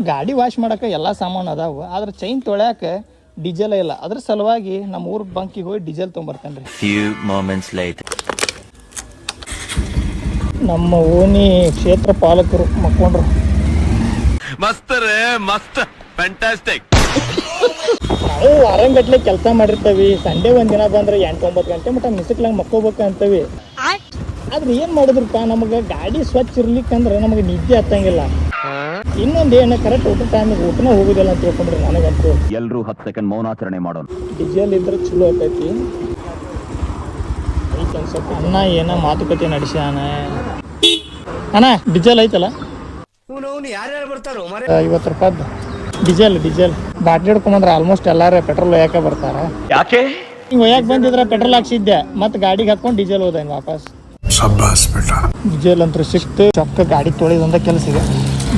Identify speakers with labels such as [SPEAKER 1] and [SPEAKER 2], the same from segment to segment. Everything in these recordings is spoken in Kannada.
[SPEAKER 1] ಗಾಡಿ ವಾಶ್ ಮಾಡಕ್ಕೆ ಎಲ್ಲ ಸಾಮಾನು ಅದಾವು, ಆದ್ರೆ ಚೈನ್ ತೊಳ್ಯಾಕ ಡೀಸೆಲ್ ಇಲ್ಲ. ಅದ್ರ ಸಲುವಾಗಿ ನಮ್ಮ ಊರ್ ಬಂಕಿಗೆ ಹೋಗಿ ಡೀಸೆಲ್ ತೊಗೊಂಬರ್ತೇನೆ ರೀ. ನಮ್ಮ ಓಣಿ ಕ್ಷೇತ್ರ ಪಾಲಕರು ಮಕ್ಕೊಂಡ್ರು.
[SPEAKER 2] ಮಸ್ತ್ ರೇ ಮಸ್ತ್, ಫ್ಯಾಂಟಾಸ್ಟಿಕ್.
[SPEAKER 1] ನಾವು ವಾರಂಗಟ್ಲೆ ಕೆಲಸ ಮಾಡಿರ್ತೀವಿ. ಸಂಡೇ ಒಂದಿನ ಬಂದ್ರೆ 8-9 ಗಂಟೆ ಮಟ್ಟ ಮಿಸಕ್ಲಂಗೆ ಮಕ್ಕೋಬೇಕು ಅಂತೀವಿ. ಆದ್ರೆ ಏನ್ ಮಾಡಿದ್ರಪ್ಪ, ನಮಗೆ ಗಾಡಿ ಸ್ವಚ್ಛ ಇರ್ಲಿಕ್ಕಂದ್ರೆ ನಮಗೆ ನಿದ್ದೆ ಹತ್ತಂಗಿಲ್ಲ. ಇನ್ನೊಂದು ಏನು, ಕರೆಕ್ಟ್ ಊಟ ಟೈಮಿಗೆ ಊಟನ ಹೋಗುದಿಲ್ಲ ಅಂತ ತಿಳ್ಕೊಂಡ್ರಿ. ನನಗಂತೂ
[SPEAKER 3] ಎಲ್ಲರೂ 10 ಸೆಕೆಂಡ್ ಮೌನಾಚರಣೆ ಮಾಡೋಣ.
[SPEAKER 1] ಡೀಸೆಲ್ ಇದ್ರೆ ಚಲೋ ಆಕೈತಿ. ಅಣ್ಣ ಏನ ಮಾತುಕತೆ ನಡೆಸ್ಯಾನ. ಅಣ್ಣ ಡೀಸೆಲ್ ಐತಲ್ಲ, 50 ರೂಪಾಯ್ದು ಡೀಸೆಲ್ ಬಾಟ್ಲಿ ಹಿಡ್ಕೊಂಬಂದ್ರೆ ಆಲ್ಮೋಸ್ಟ್ ಎಲ್ಲಾರು ಪೆಟ್ರೋಲ್ ಒಯ್ಯಾಕೆ ಬರ್ತಾರ.
[SPEAKER 3] ಯಾಕೆ
[SPEAKER 1] ಹಿಂಗೆ ಒಯ್ಯಾಕೆ ಬಂದಿದ್ರೆ ಪೆಟ್ರೋಲ್ ಹಾಕ್ಸಿದ್ದೆ, ಮತ್ತೆ ಗಾಡಿಗೆ ಹಾಕೊಂಡು ಡೀಸೆಲ್ ಹೋದ ವಾಪಸ್. ಡೀಸೆಲ್ ಅಂತೂ ಸಿಕ್ತು. ಚೊಕ್ಕ ಗಾಡಿ ತೊಳೆದಂತ ಕೆಲಸ ಇದೆ.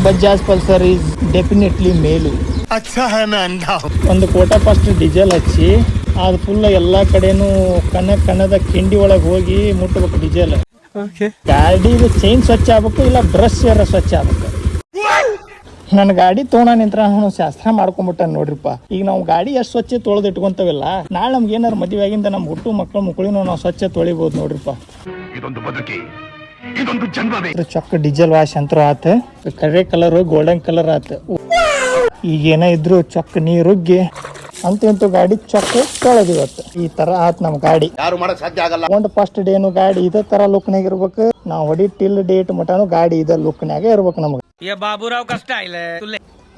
[SPEAKER 1] ಬಜಾಜ್ ಪಲ್ಸರ್ ಈಸ್ ಡೆಫಿನೆಟ್ಲಿ ಮೇಲು. ಒಂದು ಕೋಟ ಫಸ್ಟ್ ಡೀಸೆಲ್ ಹಚ್ಚಿ ಅದು ಫುಲ್ ಎಲ್ಲ ಕಡೆನೂ ಕಣ್ಣದ ಕಿಂಡಿ ಒಳಗೆ ಹೋಗಿ ಮುಟ್ಟಬೇಕು ಡೀಸೆಲ್. ಗಾಡಿದು ಚೈನ್ ಸ್ವಚ್ಛ ಆಗ್ಬೇಕು, ಇಲ್ಲ ಬ್ರಷ್ ಸ್ವಚ್ಛ ಆಗ್ಬೇಕು. ನನ್ನ ಗಾಡಿ ತೊಗೊಂಡ ನಿಂತ್ರ ನಾನು ಶಾಸ್ತ್ರ ಮಾಡ್ಕೊಂಡ್ಬಿಟ್ಟ ನೋಡ್ರಿಪ್ಪ. ಈಗ ನಾವು ಗಾಡಿ ಎಷ್ಟು ಸ್ವಚ್ಛ ತೊಳೆದು ಇಟ್ಕೊಂತವಿಲ್ಲ, ನಾಳೆ ನಮ್ಗೆ ಏನಾರು ಮದುವೆ ಆಗಿಂದ ನಮ್ಮ ಹುಟ್ಟು ಮಕ್ಕಳು ಮುಕ್ಕಳಿನೂ ನಾವು ಸ್ವಚ್ಛ ತೊಳಿಬಹುದು ನೋಡ್ರಿಪ್ಪ. ಚೊಕ್ಕ ಡೀಸೆಲ್ ವಾಶ್ ಅಂತೂ ಆತ. ಕರೆ ಕಲರ್ ಗೋಲ್ಡನ್ ಕಲರ್ ಆತ. ಈಗೇನ ಇದ್ರು ಚೊಕ್ಕ ನೀರುಗ್ಗಿ ಅಂತೂ ಗಾಡಿ ಚೊಕ್ಕ ತೊಳೆದಿವತ್ತು. ಈ ತರ ಆತ್ ನಮ್ ಗಾಡಿ. ಒಂದು ಫಸ್ಟ್ ಡೇನು ಗಾಡಿ ಇದೇ ತರ ಲುಕ್ನಾಗ ಇರ್ಬೇಕು. ನಾವು ಹೊಡಿ ಟಿಲ್ ಡೇಟ್ ಮಟಾನು ಗಾಡಿ ಇದೇ ಲುಕ್ನಾಗ ಇರ್ಬೇಕು ನಮ್ಗೆ.
[SPEAKER 2] ಬಾಬುರಾವ್ ಕಷ್ಟ ಇಲ್ಲ.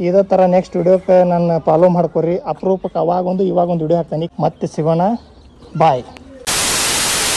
[SPEAKER 1] ಇದೇ ತರ ನೆಕ್ಸ್ಟ್ ವಿಡಿಯೋಕ್ಕೆ ನನ್ನ ಫಾಲೋ ಮಾಡ್ಕೊರಿ. ಅಪರೂಪಕ್ಕೆ ಅವಾಗೊಂದು ಇವಾಗೊಂದು ವಿಡಿಯೋ ಹಾಕ್ತಾನೆ. ಮತ್ತೆ ಸಿಗೋಣ, ಬಾಯ್.